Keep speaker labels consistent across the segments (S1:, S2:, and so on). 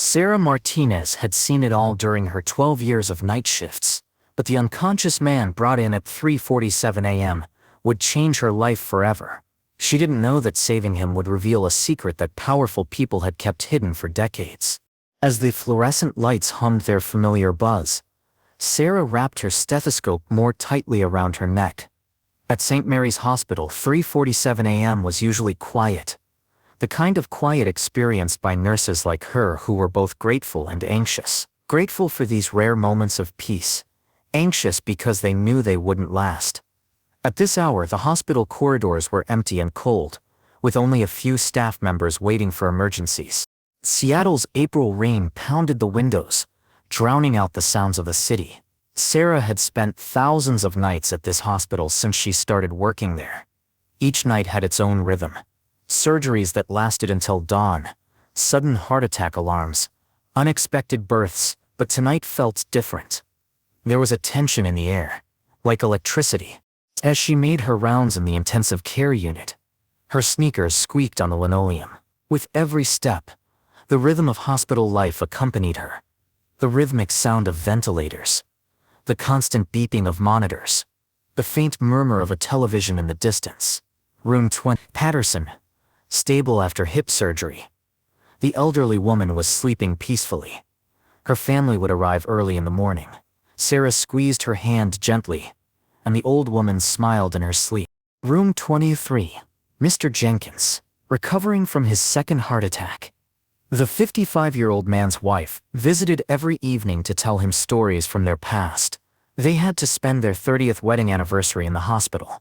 S1: Sarah Martinez had seen it all during her 12 years of night shifts, but the unconscious man brought in at 3:47 a.m. would change her life forever. She didn't know that saving him would reveal a secret that powerful people had kept hidden for decades. As the fluorescent lights hummed their familiar buzz, Sarah wrapped her stethoscope more tightly around her neck. At St. Mary's Hospital, 3:47 a.m. was usually quiet. The kind of quiet experienced by nurses like her who were both grateful and anxious. Grateful for these rare moments of peace, anxious because they knew they wouldn't last. At this hour, the hospital corridors were empty and cold, with only a few staff members waiting for emergencies. Seattle's April rain pounded the windows, drowning out the sounds of the city. Sarah had spent thousands of nights at this hospital since she started working there. Each night had its own rhythm. Surgeries that lasted until dawn, sudden heart attack alarms, unexpected births, but tonight felt different. There was a tension in the air, like electricity. As she made her rounds in the intensive care unit, her sneakers squeaked on the linoleum. With every step, the rhythm of hospital life accompanied her. The rhythmic sound of ventilators, the constant beeping of monitors, the faint murmur of a television in the distance. Room 20. Patterson, stable after hip surgery. The elderly woman was sleeping peacefully. Her family would arrive early in the morning. Sarah squeezed her hand gently, and the old woman smiled in her sleep. Room 23. Mr. Jenkins, recovering from his second heart attack. The 55-year-old man's wife visited every evening to tell him stories from their past. They had to spend their 30th wedding anniversary in the hospital,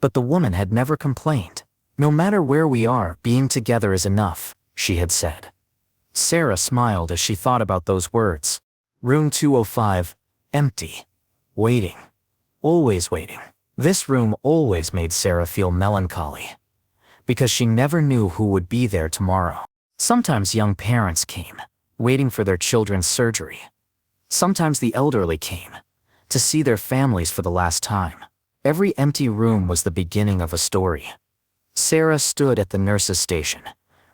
S1: but the woman had never complained. "No matter where we are, being together is enough," she had said. Sarah smiled as she thought about those words. Room 205, empty. Waiting. Always waiting. This room always made Sarah feel melancholy, because she never knew who would be there tomorrow. Sometimes young parents came, waiting for their children's surgery. Sometimes the elderly came, to see their families for the last time. Every empty room was the beginning of a story. Sarah stood at the nurse's station,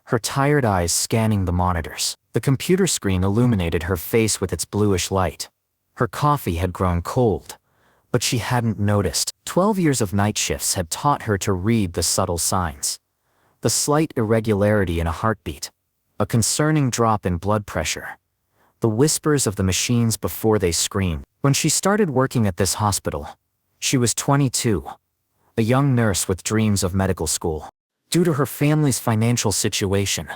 S1: her tired eyes scanning the monitors. The computer screen illuminated her face with its bluish light. Her coffee had grown cold, but she hadn't noticed. 12 years of night shifts had taught her to read the subtle signs. The slight irregularity in a heartbeat, a concerning drop in blood pressure, the whispers of the machines before they screamed. When she started working at this hospital, she was 22, a young nurse with dreams of medical school. Due to her family's financial situation,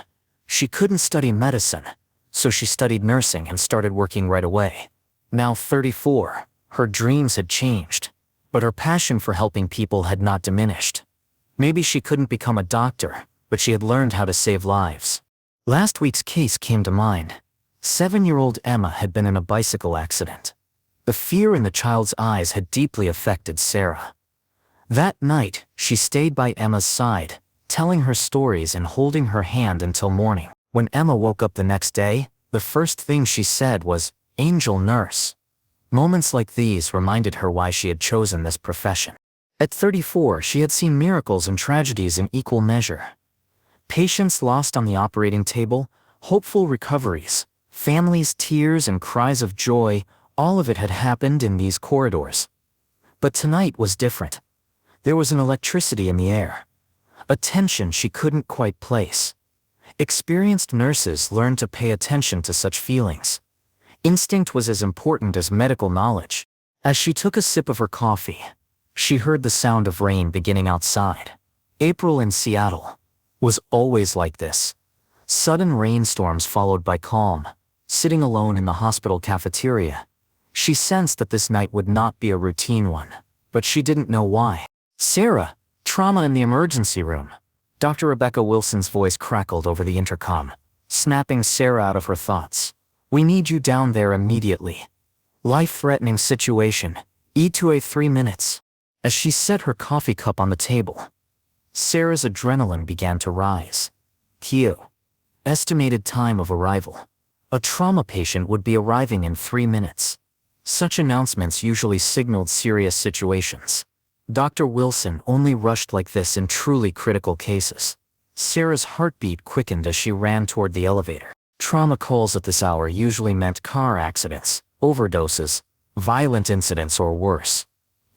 S1: she couldn't study medicine, so she studied nursing and started working right away. Now 34, her dreams had changed, but her passion for helping people had not diminished. Maybe she couldn't become a doctor, but she had learned how to save lives. Last week's case came to mind. 7-year-old Emma had been in a bicycle accident. The fear in the child's eyes had deeply affected Sarah. That night, she stayed by Emma's side, telling her stories and holding her hand until morning. When Emma woke up the next day, the first thing she said was, "Angel nurse." Moments like these reminded her why she had chosen this profession. At 34, she had seen miracles and tragedies in equal measure. Patients lost on the operating table, hopeful recoveries, families' tears and cries of joy, all of it had happened in these corridors. But tonight was different. There was an electricity in the air, a tension she couldn't quite place. Experienced nurses learned to pay attention to such feelings. Instinct was as important as medical knowledge. As she took a sip of her coffee, she heard the sound of rain beginning outside. April in Seattle was always like this. Sudden rainstorms followed by calm. Sitting alone in the hospital cafeteria, she sensed that this night would not be a routine one, but she didn't know why. "Sarah, trauma in the emergency room." Dr. Rebecca Wilson's voice crackled over the intercom, snapping Sarah out of her thoughts. "We need you down there immediately. Life-threatening situation. E2A 3 minutes." As she set her coffee cup on the table, Sarah's adrenaline began to rise. Q. Estimated time of arrival. A trauma patient would be arriving in 3 minutes. Such announcements usually signaled serious situations. Dr. Wilson only rushed like this in truly critical cases. Sarah's heartbeat quickened as she ran toward the elevator. Trauma calls at this hour usually meant car accidents, overdoses, violent incidents, or worse.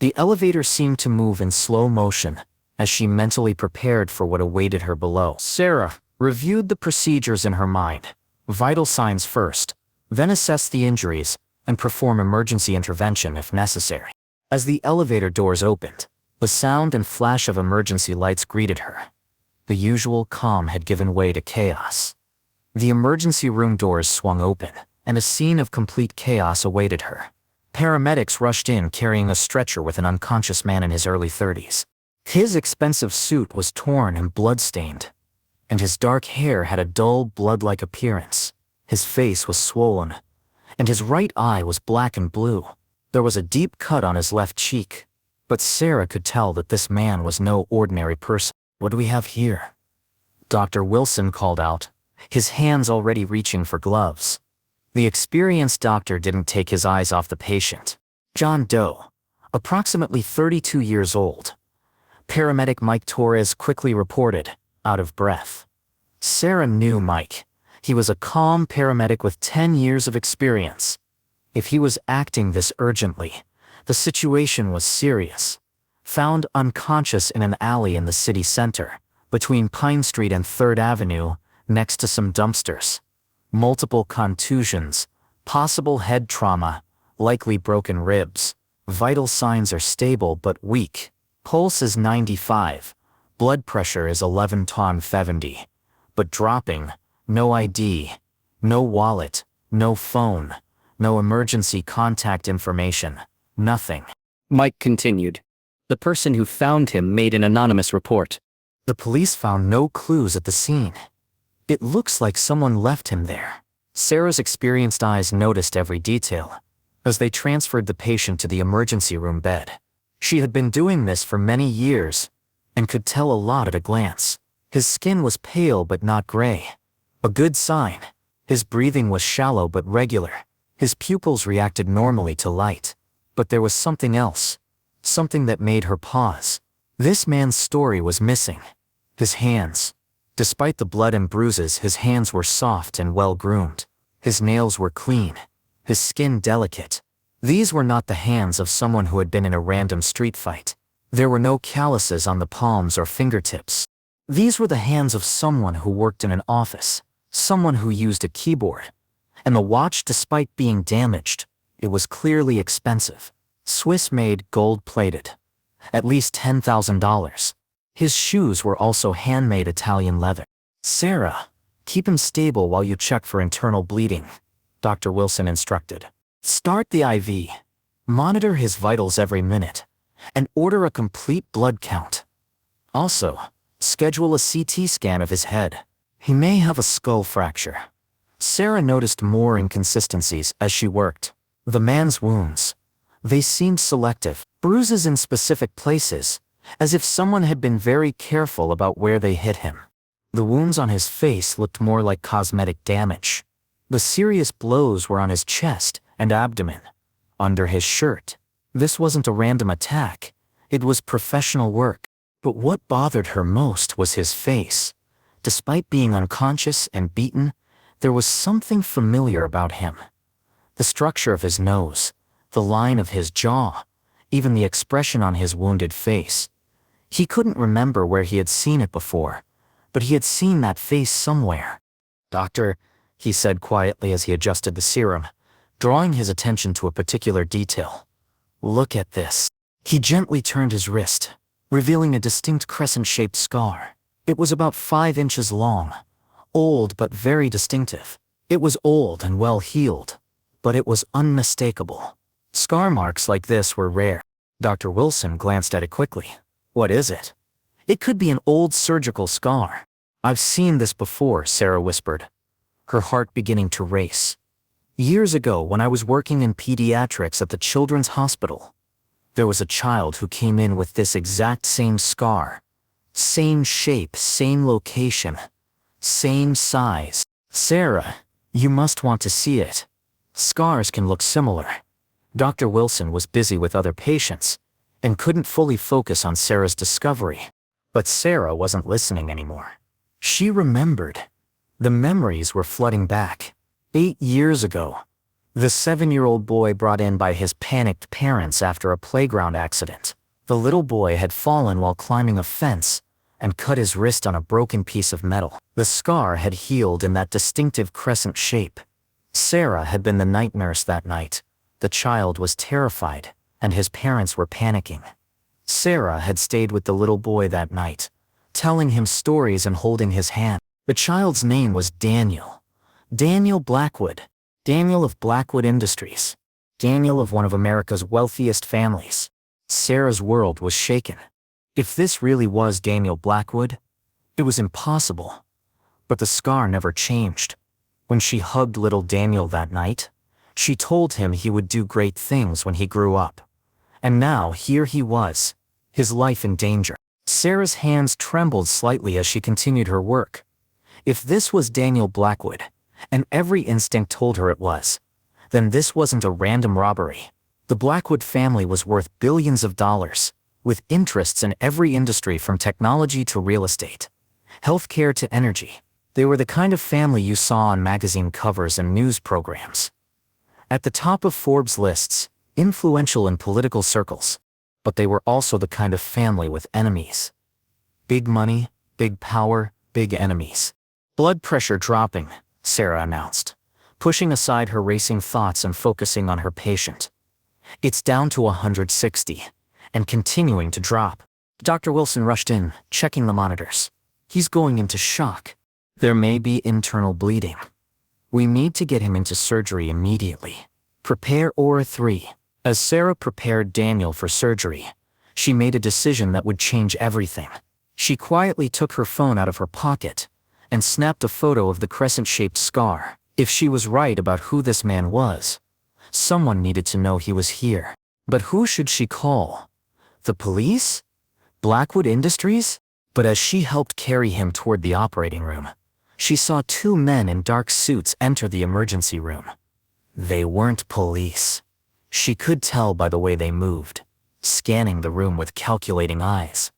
S1: The elevator seemed to move in slow motion as she mentally prepared for what awaited her below. Sarah reviewed the procedures in her mind, vital signs first, then assess the injuries and perform emergency intervention if necessary. As the elevator doors opened, the sound and flash of emergency lights greeted her. The usual calm had given way to chaos. The emergency room doors swung open, and a scene of complete chaos awaited her. Paramedics rushed in carrying a stretcher with an unconscious man in his early 30s. His expensive suit was torn and blood-stained, and his dark hair had a dull, blood-like appearance. His face was swollen, and his right eye was black and blue. There was a deep cut on his left cheek, but Sarah could tell that this man was no ordinary person. "What do we have here?" Dr. Wilson called out, his hands already reaching for gloves. The experienced doctor didn't take his eyes off the patient. John Doe, approximately 32 years old. Paramedic Mike Torres quickly reported, out of breath. Sarah knew Mike. He was a calm paramedic with 10 years of experience. If he was acting this urgently, the situation was serious. Found unconscious in an alley in the city center, between Pine Street and 3rd Avenue, next to some dumpsters. Multiple contusions, possible head trauma, likely broken ribs. Vital signs are stable but weak. Pulse is 95. Blood pressure is 11/70. But dropping. No ID. No wallet. No phone. No emergency contact information. Nothing.
S2: Mike continued. The person who found him made an anonymous report.
S1: The police found no clues at the scene. It looks like someone left him there. Sarah's experienced eyes noticed every detail as they transferred the patient to the emergency room bed. She had been doing this for many years and could tell a lot at a glance. His skin was pale but not gray. A good sign. His breathing was shallow but regular. His pupils reacted normally to light. But there was something else. Something that made her pause. This man's story was missing. His hands. Despite the blood and bruises, his hands were soft and well-groomed. His nails were clean. His skin delicate. These were not the hands of someone who had been in a random street fight. There were no calluses on the palms or fingertips. These were the hands of someone who worked in an office, someone who used a keyboard. And the watch, despite being damaged, it was clearly expensive. Swiss-made, gold-plated. At least $10,000. His shoes were also handmade Italian leather. "Sarah, keep him stable while you check for internal bleeding," Dr. Wilson instructed. "Start the IV. Monitor his vitals every minute. And order a complete blood count. Also, schedule a CT scan of his head. He may have a skull fracture." Sarah noticed more inconsistencies as she worked. The man's wounds. They seemed selective. Bruises in specific places, as if someone had been very careful about where they hit him. The wounds on his face looked more like cosmetic damage. The serious blows were on his chest and abdomen, under his shirt. This wasn't a random attack. It was professional work. But what bothered her most was his face. Despite being unconscious and beaten, there was something familiar about him. The structure of his nose, the line of his jaw, even the expression on his wounded face. He couldn't remember where he had seen it before, but he had seen that face somewhere. "Doctor," he said quietly as he adjusted the serum, drawing his attention to a particular detail. "Look at this." He gently turned his wrist, revealing a distinct crescent-shaped scar. It was about 5 inches long, old but very distinctive. It was old and well-healed, but it was unmistakable. Scar marks like this were rare. Dr. Wilson glanced at it quickly. "What is it?" "It could be an old surgical scar." "I've seen this before," Sarah whispered, her heart beginning to race. "Years ago, when I was working in pediatrics at the Children's Hospital, there was a child who came in with this exact same scar. Same shape, same location, same size." "Sarah, you must want to see it. Scars can look similar." Dr. Wilson was busy with other patients and couldn't fully focus on Sarah's discovery. But Sarah wasn't listening anymore. She remembered. The memories were flooding back. 8 years ago, the 7-year-old boy brought in by his panicked parents after a playground accident. The little boy had fallen while climbing a fence and cut his wrist on a broken piece of metal. The scar had healed in that distinctive crescent shape. Sarah had been the night nurse that night. The child was terrified, and his parents were panicking. Sarah had stayed with the little boy that night, telling him stories and holding his hand. The child's name was Daniel. Daniel Blackwood. Daniel of Blackwood Industries. Daniel of one of America's wealthiest families. Sarah's world was shaken. If this really was Daniel Blackwood, it was impossible. But the scar never changed. When she hugged little Daniel that night, she told him he would do great things when he grew up. And now here he was, his life in danger. Sarah's hands trembled slightly as she continued her work. If this was Daniel Blackwood, and every instinct told her it was, then this wasn't a random robbery. The Blackwood family was worth billions of dollars, with interests in every industry from technology to real estate, healthcare to energy. They were the kind of family you saw on magazine covers and news programs. At the top of Forbes lists, influential in political circles. But they were also the kind of family with enemies. Big money, big power, big enemies. Blood pressure dropping, Sarah announced, pushing aside her racing thoughts and focusing on her patient. It's down to 160, and continuing to drop. Dr. Wilson rushed in, checking the monitors. He's going into shock. There may be internal bleeding. We need to get him into surgery immediately. Prepare Aura 3. As Sarah prepared Daniel for surgery, she made a decision that would change everything. She quietly took her phone out of her pocket and snapped a photo of the crescent-shaped scar. If she was right about who this man was, someone needed to know he was here. But who should she call? The police? Blackwood Industries? But as she helped carry him toward the operating room, she saw 2 men in dark suits enter the emergency room. They weren't police. She could tell by the way they moved, scanning the room with calculating eyes.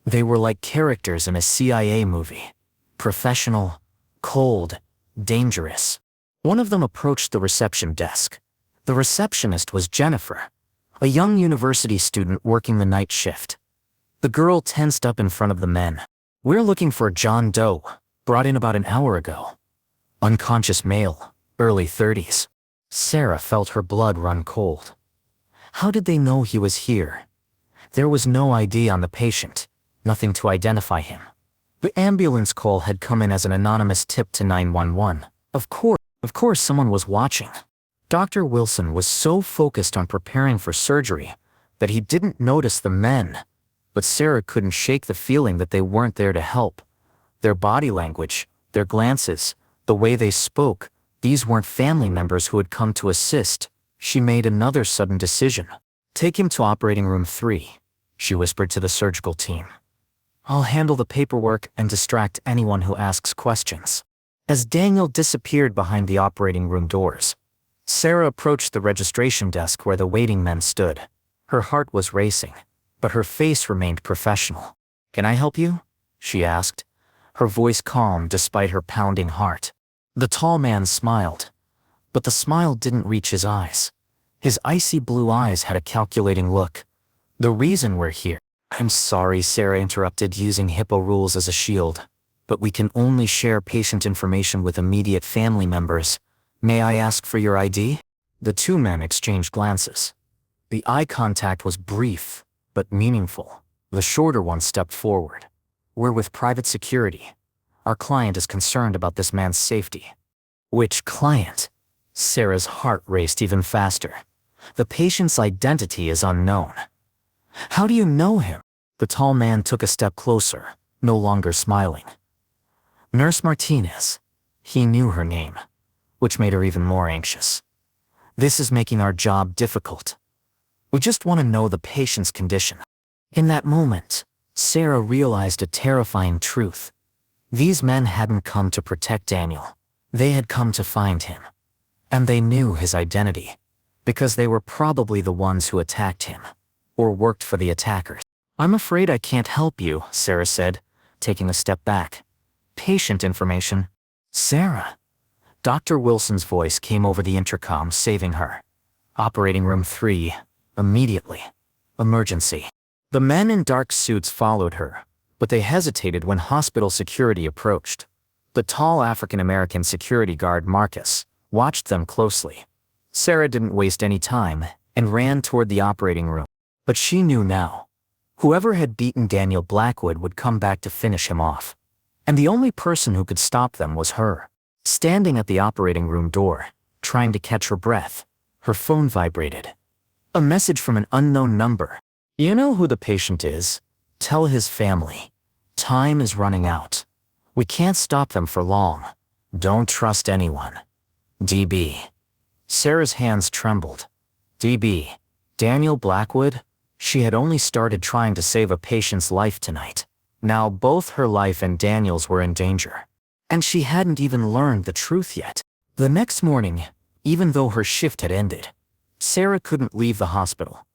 S1: They were like characters in a CIA movie. Professional, cold, dangerous. One of them approached the reception desk. The receptionist was Jennifer, a young university student working the night shift. The girl tensed up in front of the men. We're looking for John Doe, brought in about an hour ago. Unconscious male, early 30s. Sarah felt her blood run cold. How did they know he was here? There was no ID on the patient, nothing to identify him. The ambulance call had come in as an anonymous tip to 911. Of course someone was watching. Dr. Wilson was so focused on preparing for surgery that he didn't notice the men, but Sarah couldn't shake the feeling that they weren't there to help. Their body language, their glances, the way they spoke, these weren't family members who had come to assist. She made another sudden decision. Take him to operating room 3, she whispered to the surgical team. I'll handle the paperwork and distract anyone who asks questions. As Daniel disappeared behind the operating room doors, Sarah approached the registration desk where the waiting men stood. Her heart was racing, but her face remained professional. Can I help you? She asked, her voice calm despite her pounding heart. The tall man smiled, but the smile didn't reach his eyes. His icy blue eyes had a calculating look. The reason we're here. I'm sorry, Sarah interrupted, using HIPAA rules as a shield, but we can only share patient information with immediate family members. May I ask for your ID? The 2 men exchanged glances. The eye contact was brief, but meaningful. The shorter one stepped forward. We're with private security. Our client is concerned about this man's safety. Which client? Sarah's heart raced even faster. The patient's identity is unknown. How do you know him? The tall man took a step closer, no longer smiling. Nurse Martinez. He knew her name, which made her even more anxious. This is making our job difficult. We just want to know the patient's condition. In that moment, Sarah realized a terrifying truth. These men hadn't come to protect Daniel. They had come to find him. And they knew his identity, because they were probably the ones who attacked him, or worked for the attackers. I'm afraid I can't help you, Sarah said, taking a step back. Patient information. Sarah. Dr. Wilson's voice came over the intercom, saving her. Operating room 3. Immediately. Emergency. The men in dark suits followed her, but they hesitated when hospital security approached. The tall African-American security guard, Marcus, watched them closely. Sarah didn't waste any time and ran toward the operating room. But she knew now. Whoever had beaten Daniel Blackwood would come back to finish him off. And the only person who could stop them was her. Standing at the operating room door, trying to catch her breath, her phone vibrated. A message from an unknown number. You know who the patient is? Tell his family. Time is running out. We can't stop them for long. Don't trust anyone. DB. Sarah's hands trembled. DB. Daniel Blackwood? She had only started trying to save a patient's life tonight. Now both her life and Daniel's were in danger. And she hadn't even learned the truth yet. The next morning, even though her shift had ended, Sarah couldn't leave the hospital.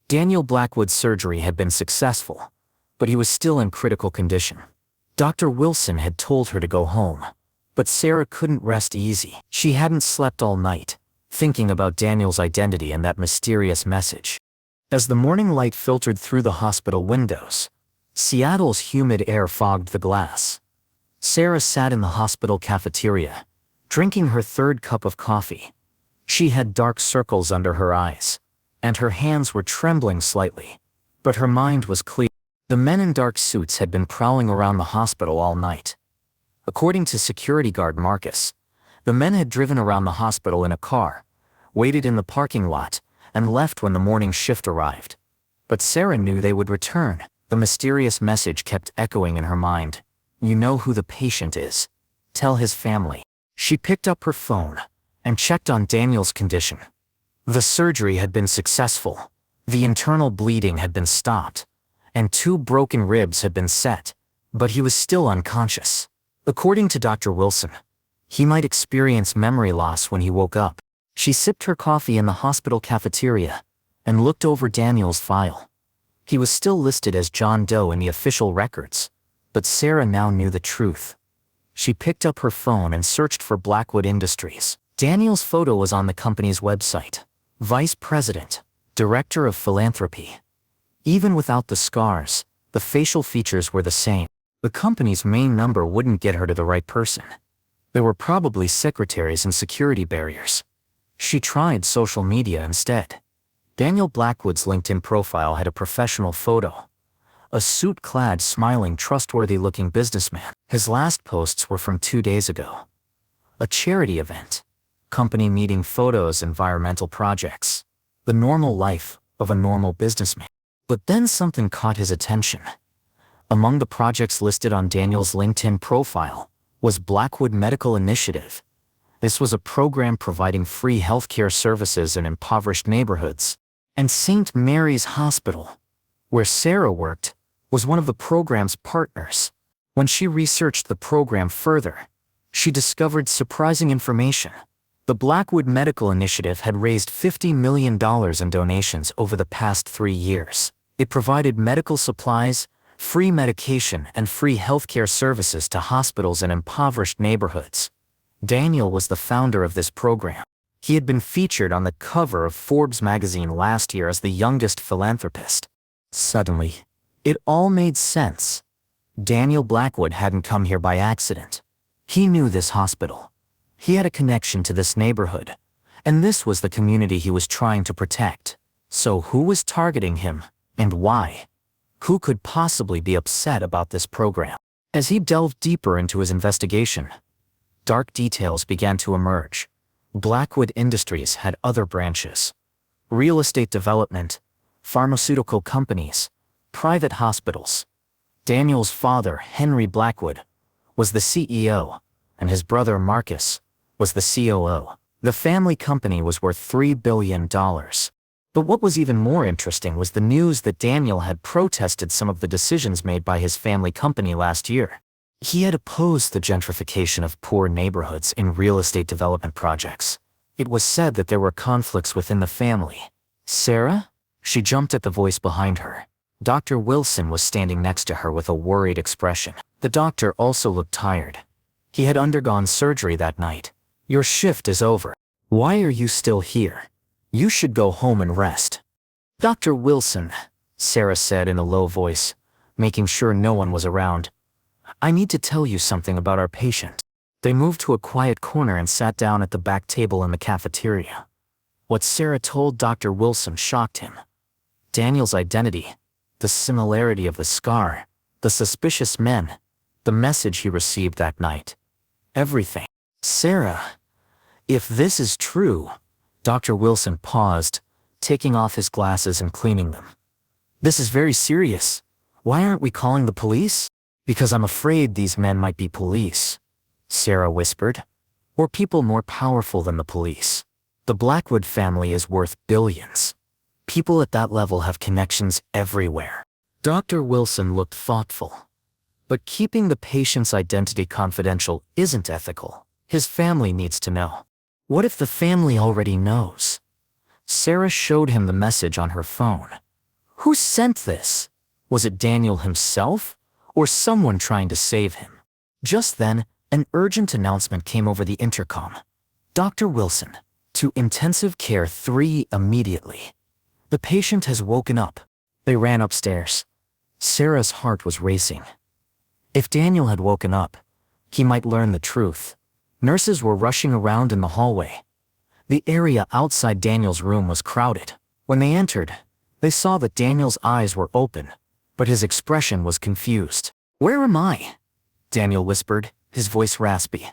S1: Daniel Blackwood's surgery had been successful, but he was still in critical condition. Dr. Wilson had told her to go home, but Sarah couldn't rest easy. She hadn't slept all night, thinking about Daniel's identity and that mysterious message. As the morning light filtered through the hospital windows, Seattle's humid air fogged the glass. Sarah sat in the hospital cafeteria, drinking her third cup of coffee. She had dark circles under her eyes, and her hands were trembling slightly, but her mind was clear. The men in dark suits had been prowling around the hospital all night. According to security guard Marcus, the men had driven around the hospital in a car, waited in the parking lot, and left when the morning shift arrived. But Sarah knew they would return. The mysterious message kept echoing in her mind. You know who the patient is. Tell his family. She picked up her phone and checked on Daniel's condition. The surgery had been successful. The internal bleeding had been stopped, and 2 broken ribs had been set, but he was still unconscious. According to Dr. Wilson, he might experience memory loss when he woke up. She sipped her coffee in the hospital cafeteria and looked over Daniel's file. He was still listed as John Doe in the official records, but Sarah now knew the truth. She picked up her phone and searched for Blackwood Industries. Daniel's photo was on the company's website. Vice President, Director of Philanthropy. Even without the scars, the facial features were the same. The company's main number wouldn't get her to the right person. There were probably secretaries and security barriers. She tried social media instead. Daniel Blackwood's LinkedIn profile had a professional photo. A suit-clad, smiling, trustworthy-looking businessman. His last posts were from 2 days ago. A charity event. Company meeting photos, environmental projects. The normal life of a normal businessman. But then something caught his attention. Among the projects listed on Daniel's LinkedIn profile was Blackwood Medical Initiative. This was a program providing free healthcare services in impoverished neighborhoods. And St. Mary's Hospital, where Sarah worked, was one of the program's partners. When she researched the program further, she discovered surprising information. The Blackwood Medical Initiative had raised $50 million in donations over the past 3 years. It provided medical supplies, free medication, and free healthcare services to hospitals in impoverished neighborhoods. Daniel was the founder of this program. He had been featured on the cover of Forbes magazine last year as the youngest philanthropist. Suddenly, it all made sense. Daniel Blackwood hadn't come here by accident. He knew this hospital. He had a connection to this neighborhood, and this was the community he was trying to protect. So who was targeting him, and why? Who could possibly be upset about this program? As he delved deeper into his investigation, dark details began to emerge. Blackwood Industries had other branches. Real estate development, pharmaceutical companies, private hospitals. Daniel's father, Henry Blackwood, was the CEO, and his brother Marcus was the COO. The family company was worth $3 billion. But what was even more interesting was the news that Daniel had protested some of the decisions made by his family company last year. He had opposed the gentrification of poor neighborhoods in real estate development projects. It was said that there were conflicts within the family. Sarah? She jumped at the voice behind her. Dr. Wilson was standing next to her with a worried expression. The doctor also looked tired. He had undergone surgery that night. Your shift is over. Why are you still here? You should go home and rest. Dr. Wilson, Sarah said in a low voice, making sure no one was around. I need to tell you something about our patient. They moved to a quiet corner and sat down at the back table in the cafeteria. What Sarah told Dr. Wilson shocked him. Daniel's identity, the similarity of the scar, the suspicious men, the message he received that night. Everything. Sarah, if this is true, Dr. Wilson paused, taking off his glasses and cleaning them. This is very serious. Why aren't we calling the police? Because I'm afraid these men might be police, Sarah whispered. Or people more powerful than the police. The Blackwood family is worth billions. People at that level have connections everywhere. Dr. Wilson looked thoughtful. But keeping the patient's identity confidential isn't ethical. His family needs to know. What if the family already knows? Sarah showed him the message on her phone. Who sent this? Was it Daniel himself, or someone trying to save him? Just then, an urgent announcement came over the intercom. Dr. Wilson, to intensive care 3 immediately. The patient has woken up. They ran upstairs. Sarah's heart was racing. If Daniel had woken up, he might learn the truth. Nurses were rushing around in the hallway. The area outside Daniel's room was crowded. When they entered, they saw that Daniel's eyes were open, but his expression was confused. Where am I? Daniel whispered, his voice raspy.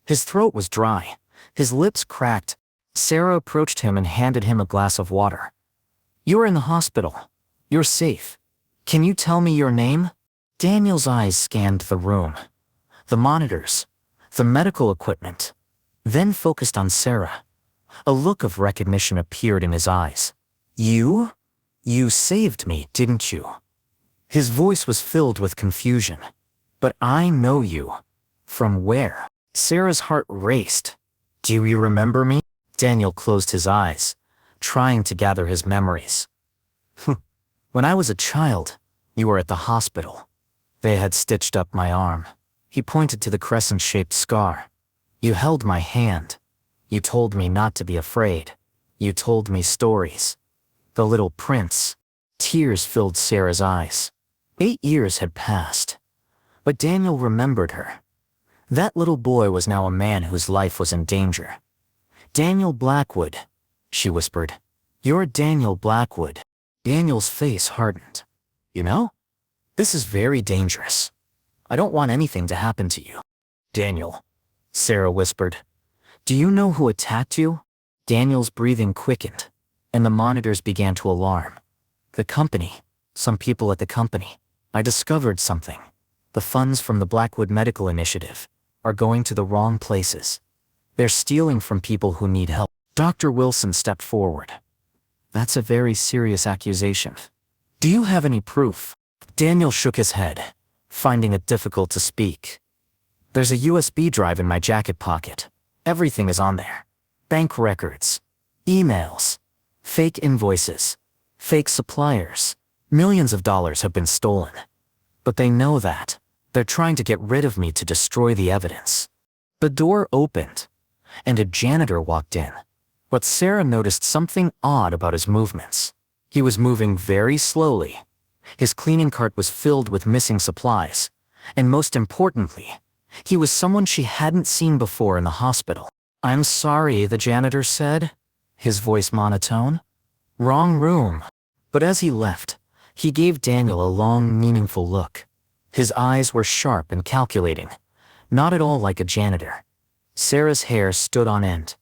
S1: His throat was dry, his lips cracked. Sarah approached him and handed him a glass of water. You are in the hospital. You're safe. Can you tell me your name? Daniel's eyes scanned the room, the monitors, the medical equipment, then focused on Sarah. A look of recognition appeared in his eyes. You? You saved me, didn't you? His voice was filled with confusion. But I know you. From where? Sarah's heart raced. Do you remember me? Daniel closed his eyes, trying to gather his memories. When I was a child, you were at the hospital. They had stitched up my arm. He pointed to the crescent-shaped scar. You held my hand. You told me not to be afraid. You told me stories. The Little Prince. Tears filled Sarah's eyes. 8 years had passed. But Daniel remembered her. That little boy was now a man whose life was in danger. Daniel Blackwood, she whispered. You're Daniel Blackwood. Daniel's face hardened. You know? This is very dangerous. I don't want anything to happen to you. Daniel, Sarah whispered. Do you know who attacked you? Daniel's breathing quickened, and the monitors began to alarm. The company, some people at the company. I discovered something. The funds from the Blackwood Medical Initiative are going to the wrong places. They're stealing from people who need help. Dr. Wilson stepped forward. That's a very serious accusation. Do you have any proof? Daniel shook his head, finding it difficult to speak. There's a USB drive in my jacket pocket. Everything is on there. Bank records, emails, fake invoices, fake suppliers. Millions of dollars have been stolen. But they know that. They're trying to get rid of me to destroy the evidence. The door opened, and a janitor walked in. But Sarah noticed something odd about his movements. He was moving very slowly. His cleaning cart was filled with missing supplies. And most importantly, he was someone she hadn't seen before in the hospital. I'm sorry, the janitor said, his voice monotone. Wrong room. But as he left, he gave Daniel a long, meaningful look. His eyes were sharp and calculating, not at all like a janitor. Sarah's hair stood on end.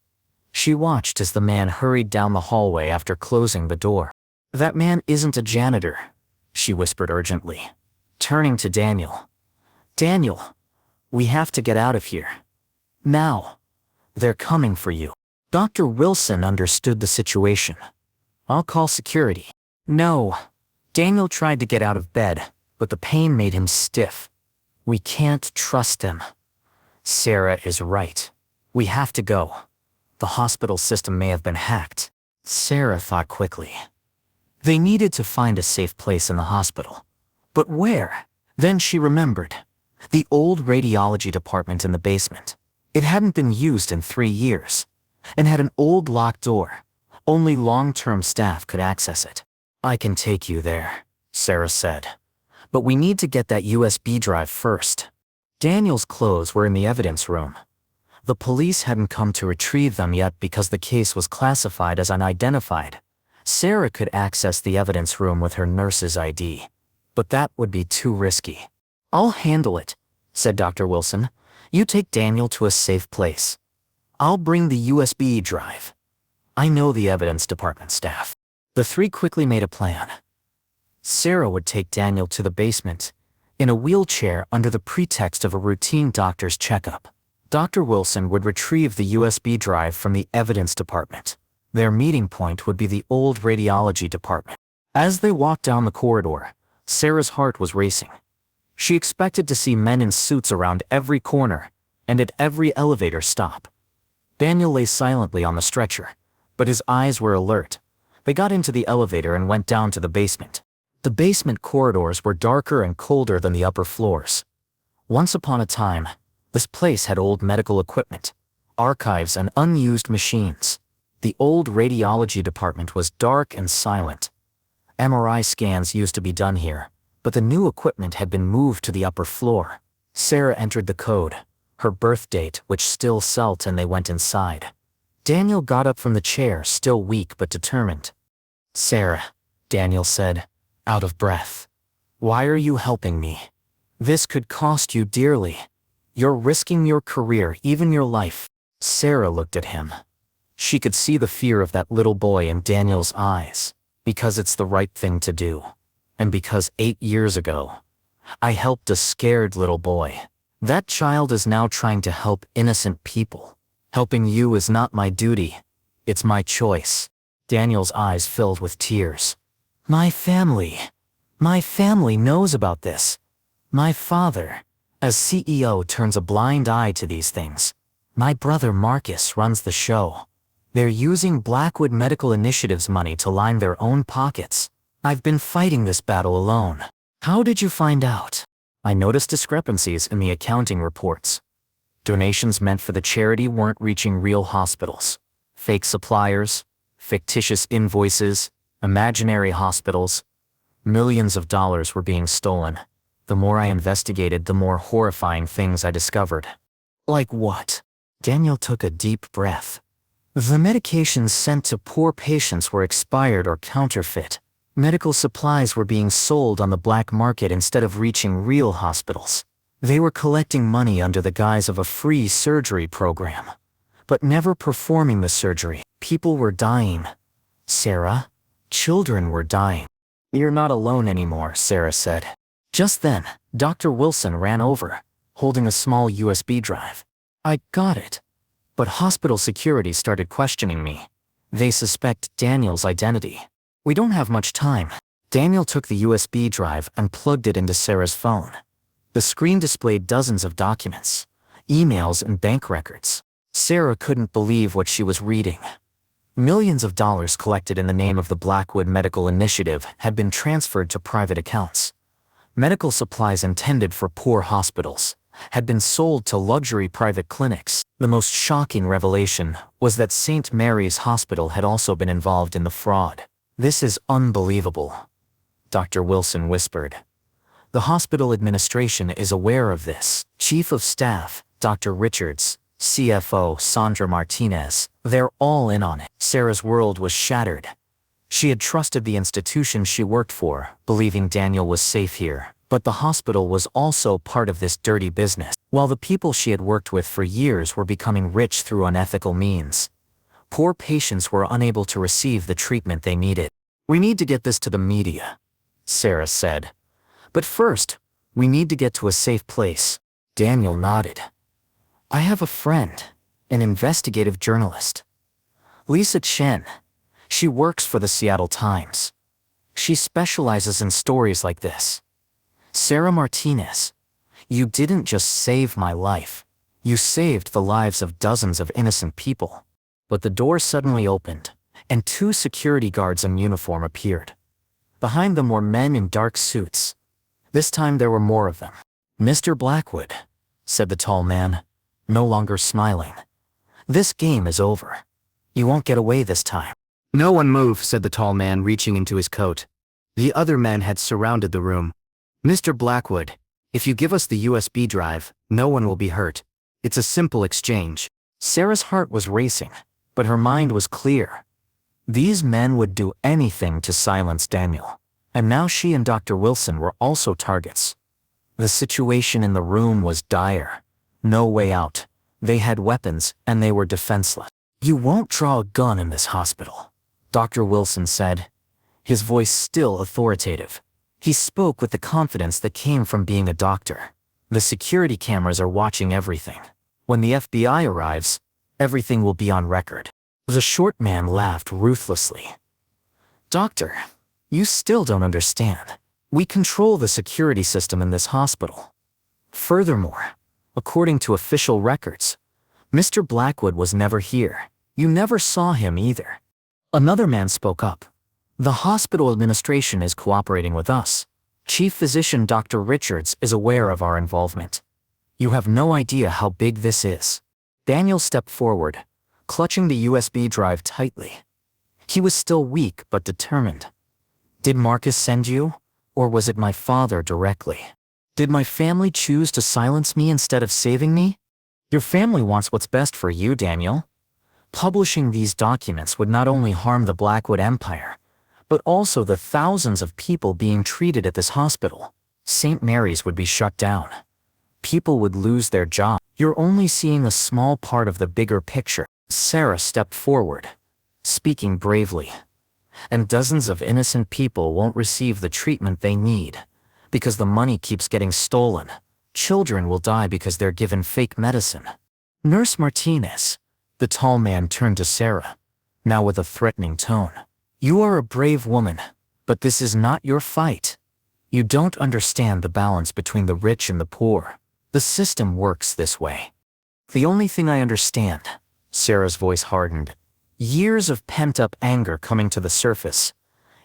S1: She watched as the man hurried down the hallway after closing the door. That man isn't a janitor, she whispered urgently, turning to Daniel. Daniel, we have to get out of here. Now. They're coming for you. Dr. Wilson understood the situation. I'll call security. No. Daniel tried to get out of bed, but the pain made him stiff. We can't trust him. Sarah is right. We have to go. The hospital system may have been hacked. Sarah thought quickly. They needed to find a safe place in the hospital. But where? Then she remembered. The old radiology department in the basement. It hadn't been used in 3 years, and had an old locked door. Only long-term staff could access it. "I can take you there," Sarah said. "But we need to get that USB drive first." Daniel's clothes were in the evidence room. The police hadn't come to retrieve them yet because the case was classified as unidentified. Sarah could access the evidence room with her nurse's ID. But that would be too risky. "I'll handle it," said Dr. Wilson. "You take Daniel to a safe place. I'll bring the USB drive. I know the evidence department staff." The three quickly made a plan. Sarah would take Daniel to the basement, in a wheelchair under the pretext of a routine doctor's checkup. Dr. Wilson would retrieve the USB drive from the evidence department. Their meeting point would be the old radiology department. As they walked down the corridor, Sarah's heart was racing. She expected to see men in suits around every corner, and at every elevator stop. Daniel lay silently on the stretcher, but his eyes were alert. They got into the elevator and went down to the basement. The basement corridors were darker and colder than the upper floors. Once upon a time, this place had old medical equipment, archives, and unused machines. The old radiology department was dark and silent. MRI scans used to be done here, but the new equipment had been moved to the upper floor. Sarah entered the code, her birth date, which still selt, and they went inside. Daniel got up from the chair, still weak but determined. "Sarah," Daniel said, out of breath. "Why are you helping me? This could cost you dearly. You're risking your career, even your life." Sarah looked at him. She could see the fear of that little boy in Daniel's eyes. "Because it's the right thing to do. And because 8 years ago, I helped a scared little boy. That child is now trying to help innocent people. Helping you is not my duty. It's my choice." Daniel's eyes filled with tears. My family knows about this. My father, as CEO, turns a blind eye to these things. My brother Marcus runs the show. They're using Blackwood Medical Initiative's money to line their own pockets. I've been fighting this battle alone. How did you find out? I noticed discrepancies in the accounting reports. Donations meant for the charity weren't reaching real hospitals. Fake suppliers, fictitious invoices, imaginary hospitals. Millions of dollars were being stolen. The more I investigated, the more horrifying things I discovered. Like what? Daniel took a deep breath. The medications sent to poor patients were expired or counterfeit. Medical supplies were being sold on the black market instead of reaching real hospitals. They were collecting money under the guise of a free surgery program, but never performing the surgery. People were dying. Sarah, children were dying. You're not alone anymore, Sarah said. Just then, Dr. Wilson ran over, holding a small USB drive. I got it. But hospital security started questioning me. They suspect Daniel's identity. We don't have much time. Daniel took the USB drive and plugged it into Sarah's phone. The screen displayed dozens of documents, emails, and bank records. Sarah couldn't believe what she was reading. Millions of dollars collected in the name of the Blackwood Medical Initiative had been transferred to private accounts. Medical supplies intended for poor hospitals had been sold to luxury private clinics. The most shocking revelation was that St. Mary's Hospital had also been involved in the fraud. This is unbelievable, Dr. Wilson whispered. The hospital administration is aware of this. Chief of Staff, Dr. Richards, CFO, Sarah Martinez, they're all in on it. Sarah's world was shattered. She had trusted the institution she worked for, believing Daniel was safe here. But the hospital was also part of this dirty business. While the people she had worked with for years were becoming rich through unethical means, poor patients were unable to receive the treatment they needed. We need to get this to the media, Sarah said. But first, we need to get to a safe place. Daniel nodded. I have a friend, an investigative journalist. Lisa Chen. She works for the Seattle Times. She specializes in stories like this. Sarah Martinez, you didn't just save my life. You saved the lives of dozens of innocent people. But the door suddenly opened, and 2 security guards in uniform appeared. Behind them were men in dark suits. This time there were more of them. "Mr. Blackwood," said the tall man, no longer smiling. "This game is over. You won't get away this time."
S2: "No one move," said the tall man, reaching into his coat. The other men had surrounded the room. "Mr. Blackwood, if you give us the USB drive, no one will be hurt. It's a simple exchange."
S1: Sarah's heart was racing, but her mind was clear. These men would do anything to silence Daniel, and now she and Dr. Wilson were also targets. The situation in the room was dire. No way out. They had weapons, and they were defenseless. "You won't draw a gun in this hospital," Dr. Wilson said, his voice still authoritative. He spoke with the confidence that came from being a doctor. "The security cameras are watching everything. When the FBI arrives, everything will be on record." The short man laughed ruthlessly. "Doctor, you still don't understand. We control the security system in this hospital. Furthermore, according to official records, Mr. Blackwood was never here. You never saw him either." Another man spoke up. "The hospital administration is cooperating with us. Chief Physician Dr. Richards is aware of our involvement. You have no idea how big this is." Daniel stepped forward, clutching the USB drive tightly. He was still weak but determined. "Did Marcus send you, or was it my father directly? Did my family choose to silence me instead of saving me? Your family wants what's best for you, Daniel. Publishing these documents would not only harm the Blackwood Empire, but also the thousands of people being treated at this hospital. St. Mary's would be shut down. People would lose their jobs. You're only seeing a small part of the bigger picture." Sarah stepped forward, speaking bravely. "And dozens of innocent people won't receive the treatment they need because the money keeps getting stolen. Children will die because they're given fake medicine." "Nurse Martinez," the tall man turned to Sarah, now with a threatening tone. "You are a brave woman, but this is not your fight. You don't understand the balance between the rich and the poor. The system works this way." "The only thing I understand," Sarah's voice hardened, years of pent-up anger coming to the surface,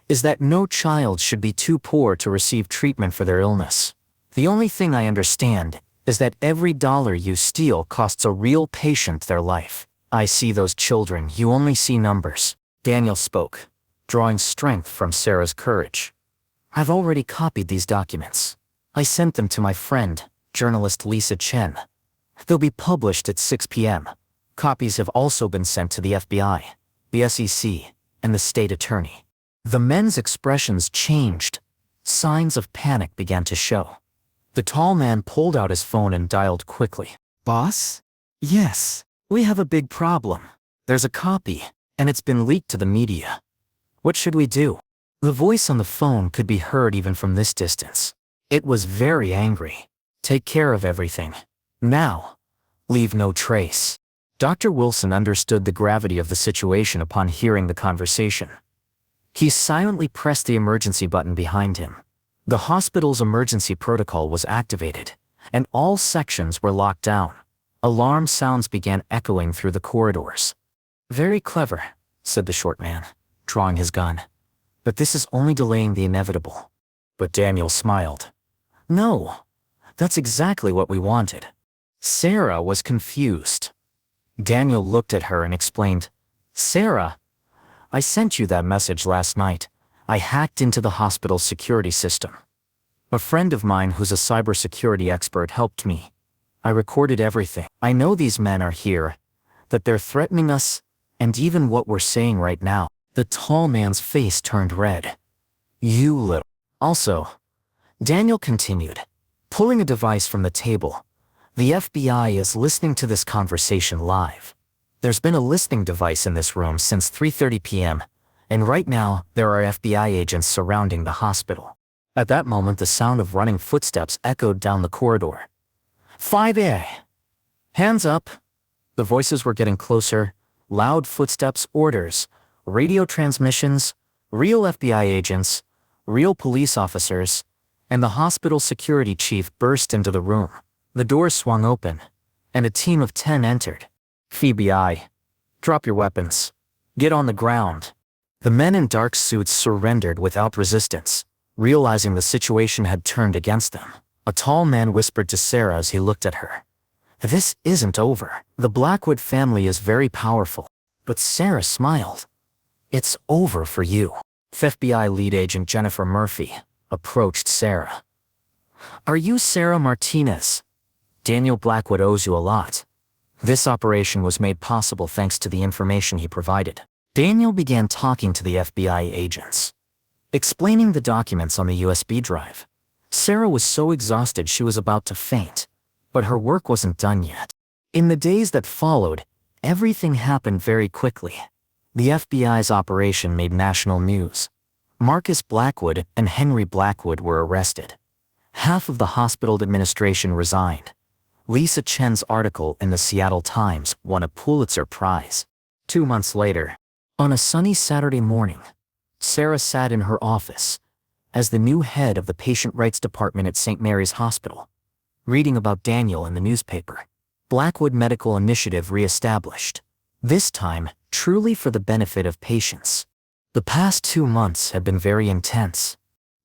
S1: "is that no child should be too poor to receive treatment for their illness. The only thing I understand is that every dollar you steal costs a real patient their life. I see those children, you only see numbers." Daniel spoke, drawing strength from Sarah's courage. "I've already copied these documents. I sent them to my friend, journalist Lisa Chen. They'll be published at 6 p.m. Copies have also been sent to the FBI, the SEC, and the state attorney." The men's expressions changed. Signs of panic began to show. The tall man pulled out his phone and dialed quickly. "Boss? Yes, we have a big problem. There's a copy, and it's been leaked to the media. What should we do?" The voice on the phone could be heard even from this distance. It was very angry. "Take care of everything. Now. Leave no trace." Dr. Wilson understood the gravity of the situation upon hearing the conversation. He silently pressed the emergency button behind him. The hospital's emergency protocol was activated, and all sections were locked down. Alarm sounds began echoing through the corridors. "Very clever," said the short man, drawing his gun. "But this is only delaying the inevitable." But Daniel smiled. "No, that's exactly what we wanted." Sarah was confused. Daniel looked at her and explained, "Sarah, I sent you that message last night. I hacked into the hospital's security system. A friend of mine who's a cybersecurity expert helped me. I recorded everything. I know these men are here, that they're threatening us, and even what we're saying right now." The tall man's face turned red. "You little..." Also, Daniel continued, pulling a device from the table. "The FBI is listening to this conversation live. There's been a listening device in this room since 3:30 p.m., and right now there are FBI agents surrounding the hospital." At that moment, the sound of running footsteps echoed down the corridor. 5A. Hands up. The voices were getting closer. Loud footsteps, orders, radio transmissions, real FBI agents, real police officers, and the hospital security chief burst into the room. The door swung open, and a team of 10 entered. "FBI, drop your weapons. Get on the ground." The men in dark suits surrendered without resistance, realizing the situation had turned against them. A tall man whispered to Sarah as he looked at her. This isn't over. The Blackwood family is very powerful. But Sarah smiled. It's over for you. FBI lead agent Jennifer Murphy approached Sarah. Are you Sarah Martinez? Daniel Blackwood owes you a lot. This operation was made possible thanks to the information he provided. Daniel began talking to the FBI agents, explaining the documents on the USB drive. Sarah was so exhausted she was about to faint, but her work wasn't done yet. In the days that followed, everything happened very quickly. The FBI's operation made national news. Marcus Blackwood and Henry Blackwood were arrested. Half of the hospital administration resigned. Lisa Chen's article in the Seattle Times won a Pulitzer Prize. 2 months later, on a sunny Saturday morning, Sarah sat in her office as the new head of the patient rights department at St. Mary's Hospital, reading about Daniel in the newspaper. Blackwood Medical Initiative reestablished, this time truly for the benefit of patients. The past 2 months had been very intense.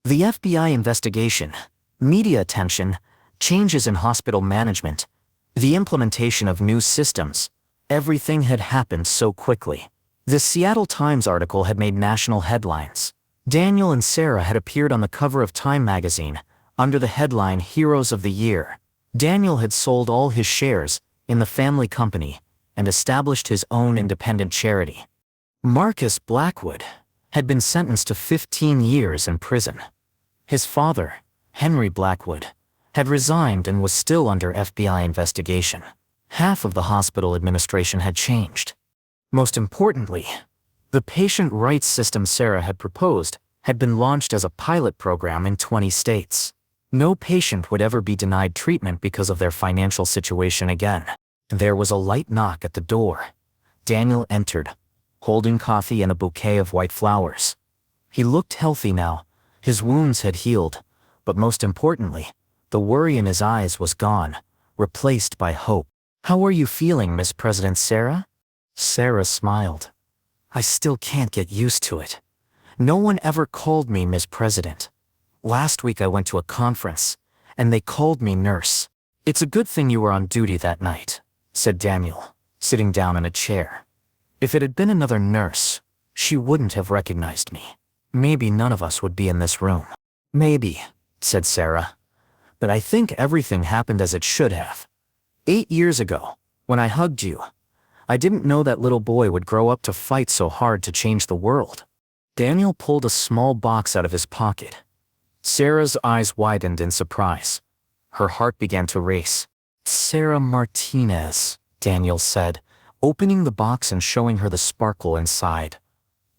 S1: The FBI investigation, media attention, changes in hospital management, the implementation of new systems, everything had happened so quickly. The Seattle Times article had made national headlines. Daniel and Sarah had appeared on the cover of Time magazine under the headline Heroes of the Year. Daniel had sold all his shares in the family company and established his own independent charity. Marcus Blackwood had been sentenced to 15 years in prison. His father, Henry Blackwood, had resigned and was still under FBI investigation. Half of the hospital administration had changed. Most importantly, the patient rights system Sarah had proposed had been launched as a pilot program in 20 states. No patient would ever be denied treatment because of their financial situation again. There was a light knock at the door. Daniel entered, holding coffee and a bouquet of white flowers. He looked healthy now. His wounds had healed, but most importantly, the worry in his eyes was gone, replaced by hope. How are you feeling, Miss President Sarah? Sarah smiled. I still can't get used to it. No one ever called me Miss President. Last week I went to a conference, and they called me nurse. It's a good thing you were on duty that night, said Daniel, sitting down in a chair. If it had been another nurse, she wouldn't have recognized me. Maybe none of us would be in this room. Maybe, said Sarah. But I think everything happened as it should have. 8 years ago, when I hugged you, I didn't know that little boy would grow up to fight so hard to change the world. Daniel pulled a small box out of his pocket. Sarah's eyes widened in surprise. Her heart began to race. Sarah Martinez, Daniel said, opening the box and showing her the sparkle inside.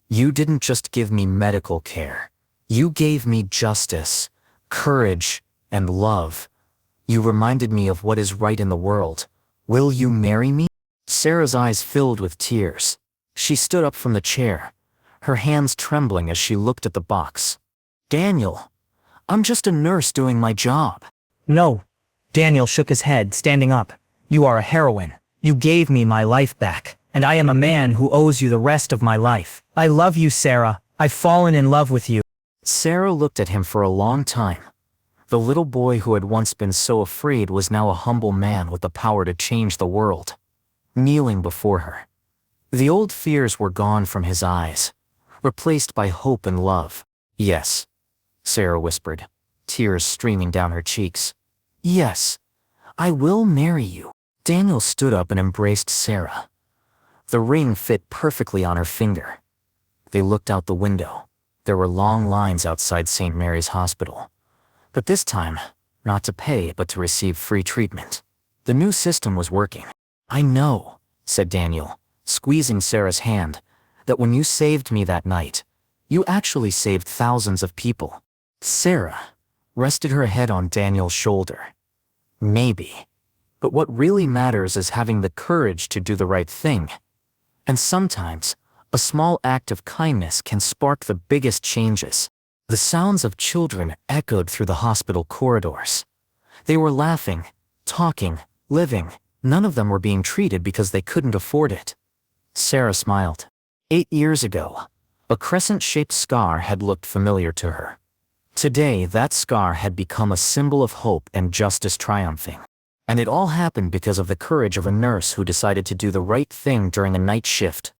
S1: You didn't just give me medical care. You gave me justice, courage, and love. You reminded me of what is right in the world. Will you marry me? Sarah's eyes filled with tears. She stood up from the chair, her hands trembling as she looked at the box. Daniel, I'm just a nurse doing my job.
S3: No. Daniel shook his head, standing up. You are a heroine. You gave me my life back, and I am a man who owes you the rest of my life. I love you, Sarah. I've fallen in love with you.
S1: Sarah looked at him for a long time. The little boy who had once been so afraid was now a humble man with the power to change the world, kneeling before her. The old fears were gone from his eyes, replaced by hope and love. Yes, Sarah whispered, tears streaming down her cheeks. Yes, I will marry you. Daniel stood up and embraced Sarah. The ring fit perfectly on her finger. They looked out the window. There were long lines outside St. Mary's Hospital. But this time, not to pay but to receive free treatment. The new system was working. I know, said Daniel, squeezing Sarah's hand, that when you saved me that night, you actually saved thousands of people. Sarah rested her head on Daniel's shoulder. Maybe. But what really matters is having the courage to do the right thing. And sometimes, a small act of kindness can spark the biggest changes. The sounds of children echoed through the hospital corridors. They were laughing, talking, living. None of them were being treated because they couldn't afford it. Sarah smiled. 8 years ago, a crescent-shaped scar had looked familiar to her. Today, that scar had become a symbol of hope and justice triumphing. And it all happened because of the courage of a nurse who decided to do the right thing during a night shift,